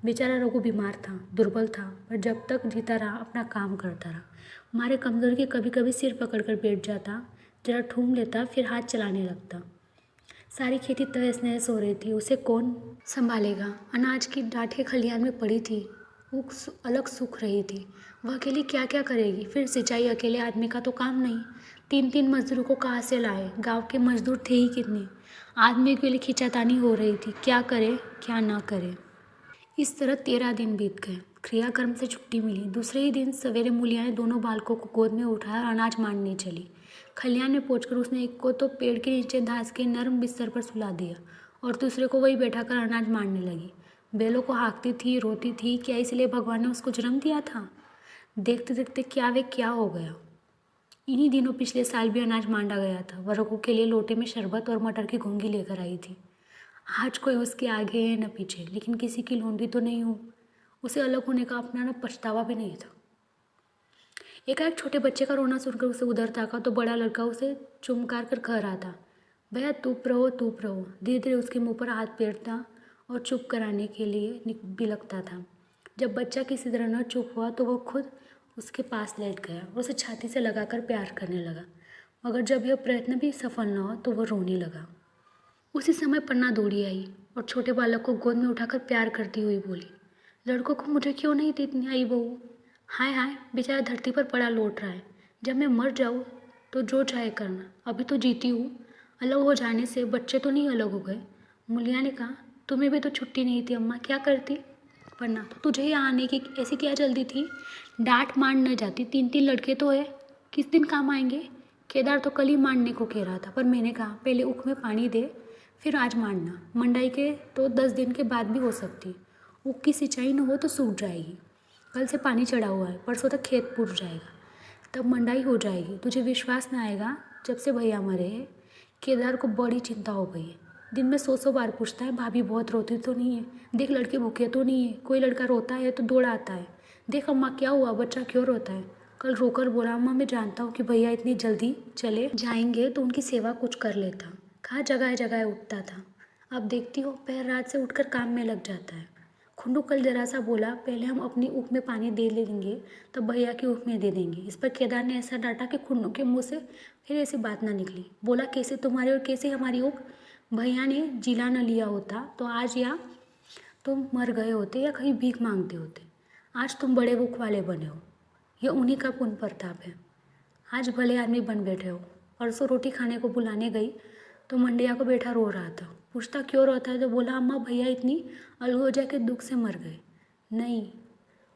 बेचारा रघु बीमार था, दुर्बल था, पर जब तक जीता रहा अपना काम करता रहा। मारे कमजोरी के कभी कभी सिर पकड़कर बैठ जाता, जरा ठूम लेता, फिर हाथ चलाने लगता। सारी खेती तहस नहस हो रही थी, उसे कौन संभालेगा? अनाज की डांठें खलिहान में पड़ी थी, ऊख अलग सूख रही थी। वह अकेली क्या क्या करेगी? फिर सिंचाई अकेले आदमी का तो काम नहीं। 3-3 मजदूरों को कहाँ से लाए? गांव के मजदूर थे ही कितने? आदमी के लिए खींचातानी हो रही थी, क्या करे क्या ना करे। इस तरह 13 दिन बीत गए। क्रियाक्रम से छुट्टी मिली। दूसरे ही दिन सवेरे मूलिया ने दोनों बालकों को गोद में उठाया और अनाज मांडने चली। खलिहान में पहुंचकर उसने एक को तो पेड़ के नीचे घास के नरम बिस्तर पर सुला दिया और दूसरे को वही बैठा कर अनाज मांडने लगी। बैलों को हाँकती थी, रोती थी। क्या इसलिए भगवान ने उसको जन्म दिया था? देखते देखते क्या वे क्या हो गया। इन्हीं दिनों पिछले साल भी अनाज मांडा गया था। वह रघु के लिए लोटे में शरबत और मटर की घोंगी लेकर आई थी। आज कोई उसके आगे है न पीछे, लेकिन किसी की लोंडी तो नहीं हूँ। उसे अलग होने का अपना न पछतावा भी नहीं था। एकाएक छोटे बच्चे का रोना सुनकर उसे उधर ताका तो बड़ा लड़का उसे चुमकार कर कह रहा था, भैया चुप रहो चुप रहो। धीरे धीरे उसके मुंह पर हाथ फेरता और चुप कराने के लिए बिलकता था। जब बच्चा किसी तरह न चुप हुआ तो वह खुद उसके पास लेट गया और उसे छाती से लगाकर प्यार करने लगा। मगर जब यह प्रयत्न भी सफल न हो तो वह रोने लगा। उसी समय पन्ना दौड़ी आई और छोटे बालक को गोद में उठाकर प्यार करती हुई बोली, लड़कों को मुझे क्यों नहीं देती आई बहू? हाय हाय, बेचारा धरती पर पड़ा लौट रहा है। जब मैं मर जाऊँ तो जो चाहे करना, अभी तो जीती हूँ। अलग हो जाने से बच्चे तो नहीं अलग हो गए। मूलिया ने कहा, तुम्हें भी तो छुट्टी नहीं थी अम्मा, क्या करती? पन्ना, तो तुझे यहाँ आने की ऐसी क्या जल्दी थी? डांट मार न जाती, 3-3 लड़के तो है, किस दिन काम आएंगे? केदार तो कल ही मारने को कह रहा था, पर मैंने कहा पहले ऊख में पानी दे, फिर आज मारना। मंडाई के तो 10 दिन के बाद भी हो सकती। ऊख की सिंचाई न हो तो सूख जाएगी। कल से पानी चढ़ा हुआ है, परसों तक खेत पूर जाएगा, तब मंडाई हो जाएगी। तुझे विश्वास न आएगा, जब से भैया मरे हैं केदार को बड़ी चिंता हो गई है। दिन में 100 बार पूछता है, भाभी बहुत रोती तो नहीं है, देख लड़के भूखे तो नहीं है। कोई लड़का रोता है तो दौड़ आता है, देख अम्मा क्या हुआ, बच्चा क्यों रोता है। कल रोकर बोला, अम्मा मैं जानता हूँ कि भैया इतनी जल्दी चले जाएंगे तो उनकी सेवा कुछ कर लेता। कहाँ जगह जगह उठता था, अब देखती हो पैर रात से उठकर काम में लग जाता है। खुंडू कल जरा सा बोला, पहले हम अपनी ऊख में पानी दे लेंगे तब भैया की ऊख में दे देंगे। इस पर केदार ने ऐसा डांटा कि खुंडू के मुंह से फिर ऐसी बात ना निकली। बोला, कैसे तुम्हारी और कैसे हमारी ऊख, भैया ने जिला न लिया होता तो आज या तुम मर गए होते या कहीं भीख मांगते होते। आज तुम बड़े ऊख वाले बने हो, यह उन्हीं का पुण्य प्रताप है। आज भले आदमी बन बैठे हो। परसों रोटी खाने को बुलाने गई तो मंडिया को बैठा रो रहा था। पूछता क्यों रोता है तो बोला, अम्मा भैया इतनी अलगोजा के दुख से मर गए। नहीं,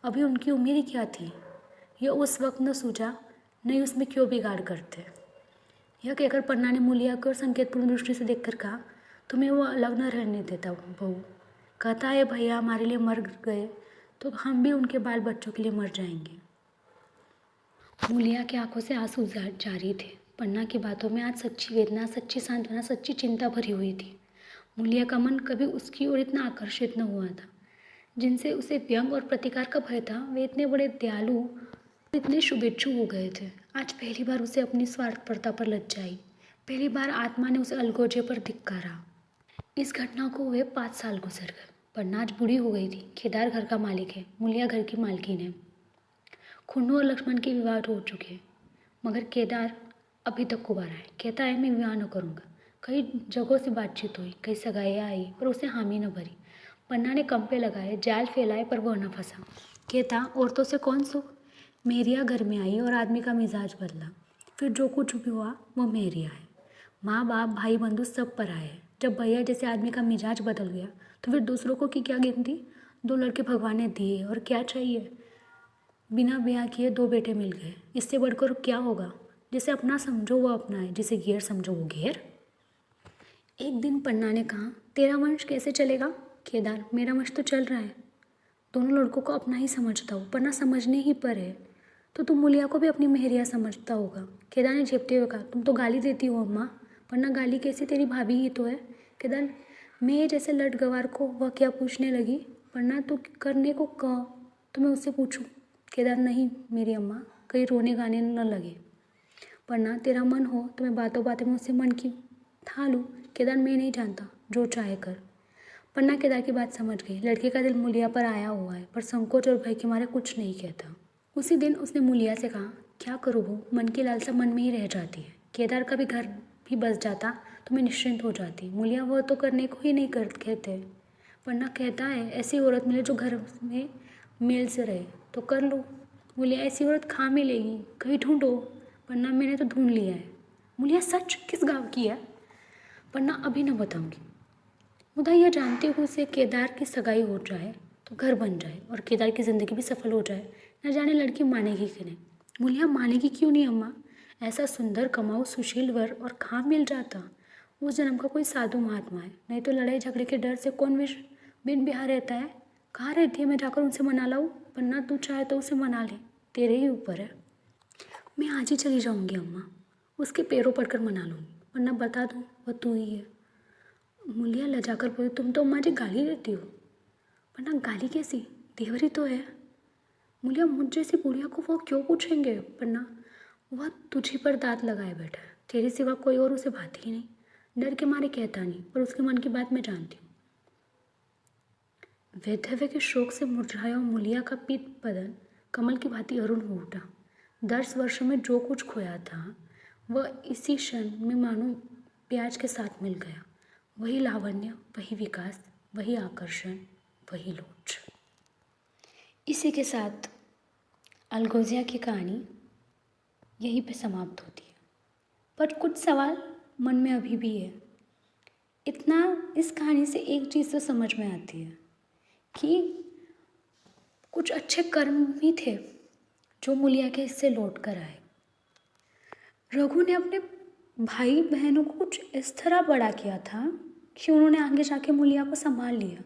अभी उनकी उम्र ही क्या थी, यह उस वक्त न सूझा, नहीं उसमें क्यों बिगाड़ करते। यह कहकर पन्ना ने मूलिया को संकेतपूर्ण दृष्टि से देखकर कहा, तुम्हें वो अलग न रहने देता बहू। कहता है भैया हमारे लिए मर गए तो हम भी उनके बाल बच्चों के लिए मर जाएंगे। मूलिया की आंखों से आंसू जारी थे। पन्ना की बातों में आज सच्ची वेदना, सच्ची सांत्वना, सच्ची चिंता भरी हुई थी। मूलिया का मन कभी उसकी ओर इतना आकर्षित न हुआ था। जिनसे उसे व्यंग और प्रतिकार का भय था, वे इतने बड़े दयालु, इतने शुभेच्छु हो गए थे। आज पहली बार उसे अपनी स्वार्थपरता पर लज्जा आई। पहली बार आत्मा ने उसे अलगोजे पर धिक्कारा। इस घटना को हुए 5 साल गुजर गए। पन्ना आज बूढ़ी हो गई थी। केदार घर का मालिक है, मूलिया घर की मालकिन है। खुन्नू और लक्ष्मण के विवाह हो चुके हैं, मगर केदार अभी तक कुंवारा है। कहता है मैं विवाह न करूँगा। कई जगहों से बातचीत हुई, कई सगाइयाँ आई, पर उसे हामी न भरी। पन्ना ने कंपे लगाए, जाल फैलाए, पर वह न फंसा। कहता, औरतों से कौन सुख। मेहरिया घर में आई और आदमी का मिजाज बदला, फिर जो कुछ भी हुआ वो मेहरिया है। माँ बाप भाई बंधु सब पर आए। जब भैया जैसे आदमी का मिजाज बदल गया तो फिर दूसरों को की क्या गिनती। 2 लड़के भगवान ने दिए और क्या चाहिए। बिना ब्याह किए 2 बेटे मिल गए, इससे बढ़कर क्या होगा। जिसे अपना समझो वो अपना है, जिसे गैर समझो वो गैर। एक दिन पन्ना ने कहा, तेरा वंश कैसे चलेगा। केदार, मेरा वंश तो चल रहा है। दोनों लड़कों को अपना ही समझता हूँ, पन्ना समझने ही पर है। तो तुम मूलिया को भी अपनी मेहरिया समझता होगा। केदार ने झेपते हुए कहा, तुम तो गाली देती हो अम्मा। पन्ना, गाली कैसी, तेरी भाभी ही तो है। केदार, मैं जैसे लट गवार को वह क्या पूछने लगी। पन्ना, तू करने को कह तो मैं उससे पूछूं। केदार, नहीं मेरी अम्मा, कहीं रोने गाने न लगे। पन्ना, तेरा मन हो तो मैं बातों बातों में उससे मन की था लूँ। केदार, मैं नहीं जानता, जो चाहे कर। पन्ना केदार की बात समझ गई। लड़के का दिल मूलिया पर आया हुआ है, पर संकोच और भय के मारे कुछ नहीं कहता। उसी दिन उसने मूलिया से कहा, क्या करूँ वो, मन की लालसा मन में ही रह जाती है। केदार का भी घर भी बस जाता तो मैं निश्चिंत हो जाती। मूलिया, वह तो करने को ही नहीं कहते। पन्ना कहता है, ऐसी औरत मिले जो घर में मेल से रहे तो कर लो। मूलिया, ऐसी औरत कहाँ मिलेगी, कहीं ढूंढो। पन्ना, मैंने तो ढूंढ लिया है। मूलिया, सच, किस गाँव की है। पन्ना, अभी न बताऊंगी। मुदा यह जानती हूँ उसे केदार की सगाई हो जाए तो घर बन जाए और केदार की ज़िंदगी भी सफल हो जाए। न जाने लड़की मानेगी कि नहीं। मूलिया, मानेगी क्यों नहीं अम्मा, ऐसा सुंदर कमाऊ सुशील वर और कहाँ मिल जाता। उस जन्म का कोई साधु महात्मा है, नहीं तो लड़ाई झगड़े के डर से कौन विष बिन बिहार रहता है। कहाँ रहती है, मैं जाकर उनसे मना लाऊं। पन्ना, तू चाहे तो उसे मना ले, तेरे ही ऊपर है। मैं आज ही चली जाऊंगी अम्मा, उसके पैरों पड़कर मना लूँगी। पन्ना, बता दूँ वह तू ही है। मूलिया लजाकर बोली, तुम तो अम्मा जी गाली देती हो। पन्ना, गाली कैसी, देवरी तो है। मूलिया, मुझ जैसी बुढ़िया को वो क्यों पूछेंगे। पन्ना, वह तुझी पर दांत लगाए बैठा है, तेरे सिवा कोई और उसे भाती ही नहीं। डर के मारे कहता नहीं, पर उसके मन की बात मैं जानती हूँ। वैधव्य के शोक से मुरझाया मूलिया का पीत बदन कमल की भांति अरुण हो उठा। 10 वर्षों में जो कुछ खोया था वह इसी क्षण में मानो प्याज के साथ मिल गया। वही लावण्य, वही विकास, वही आकर्षण, वही लोच। इसी के साथ अलगोजिया की कहानी यहीं पे समाप्त होती है। पर कुछ सवाल मन में अभी भी है। इतना इस कहानी से एक चीज़ तो समझ में आती है कि कुछ अच्छे कर्म भी थे जो मूलिया के हिस्से लौट कर आए। रघु ने अपने भाई बहनों को कुछ इस तरह बड़ा किया था कि उन्होंने आगे जाके मूलिया को संभाल लिया।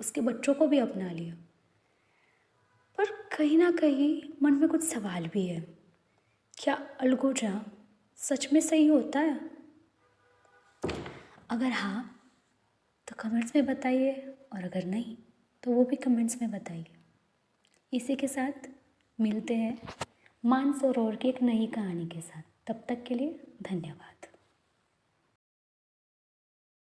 उसके बच्चों को भी अपना लिया। पर कहीं ना कहीं मन में कुछ सवाल भी है, क्या अलगोजा सच में सही होता है? अगर हाँ तो कमेंट्स में बताइए, और अगर नहीं तो वो भी कमेंट्स में बताइए। इसी के साथ मिलते हैं मानसरोवर की एक नई कहानी के साथ। तब तक के लिए धन्यवाद।